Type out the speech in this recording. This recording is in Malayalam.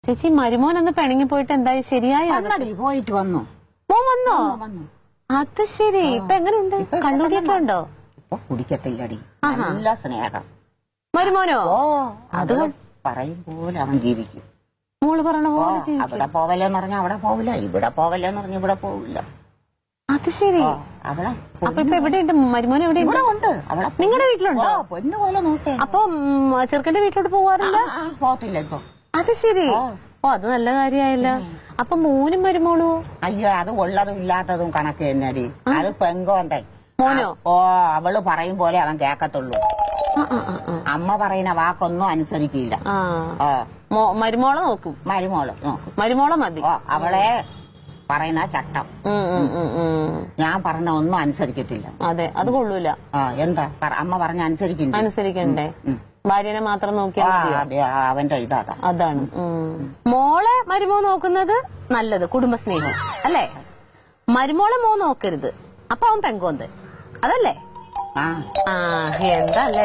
ചേച്ചി മരുമോനൊന്ന് പിണങ്ങി പോയിട്ട് എന്തായി ശരിയായി? പോയിട്ട് വന്നു. മോൻ വന്നോ? അത് ശരി. ഇപ്പൊ എങ്ങനെയുണ്ട്? കണ്ണൂടിയൊക്കെ ഉണ്ടോ? ഇപ്പൊ കുടിക്കത്തില്ലടി. നല്ല സ്നേഹം. മരുമോനോ? ഓ അത് പറയും പോലെ അവൻ ജീവിക്കും. മോള് പറഞ്ഞ പോലെ അവിടെ പോവല്ലെന്ന് പറഞ്ഞാൽ അവിടെ പോവില്ല, ഇവിടെ പോവല്ലെന്ന് പറഞ്ഞ ഇവിടെ പോവില്ല. അത് ശരി. അവളെ അപ്പൊ ഇപ്പൊ എവിടെയുണ്ട് മരുമോൻ? എവിടെ ഉണ്ട്? അവളെ നിങ്ങളുടെ വീട്ടിലുണ്ടോ? പൊന്നു പോലെ നോക്കേ. അപ്പൊ ചെറുക്കന്റെ വീട്ടിലോട്ട് പോവാറില്ല? പോകത്തില്ല ഇപ്പൊ. അത് ശരി. ഓ അത് നല്ല കാര്യായല്ല. അപ്പൊ മോനും മരുമോളൂ? അയ്യോ അത് ഉള്ളതും ഇല്ലാത്തതും കണക്ക് തന്നെടി. അത് പെങ്കോന്തൻ. മോനോ? ഓ അവള് പറയും പോലെ അവൻ കേക്കത്തുള്ളൂ. അമ്മ പറയുന്ന വാക്കൊന്നും അനുസരിക്കില്ല. മരുമോളെ നോക്കും? മരുമോള് നോക്കും. മരുമോളെ മതി. അവളെ പറയുന്ന ചട്ടം. ഞാൻ പറഞ്ഞ ഒന്നും അനുസരിക്കത്തില്ല. അതെ അത് കൊള്ളൂല. എന്താ അമ്മ പറഞ്ഞ അനുസരിക്കണ്ടേ? ഭാര്യനെ മാത്രം നോക്കിയാൽ അവന്റെ ഇതാ. അതാണ്. മോളെ മരുമോ നോക്കുന്നത് നല്ലത്, കുടുംബസ്നേഹം അല്ലേ? മരുമോളെ മോ നോക്കരുത്, അപ്പൊ അവൻ പെങ്കോന്ത് അതല്ലേ? എന്താ അല്ലേ?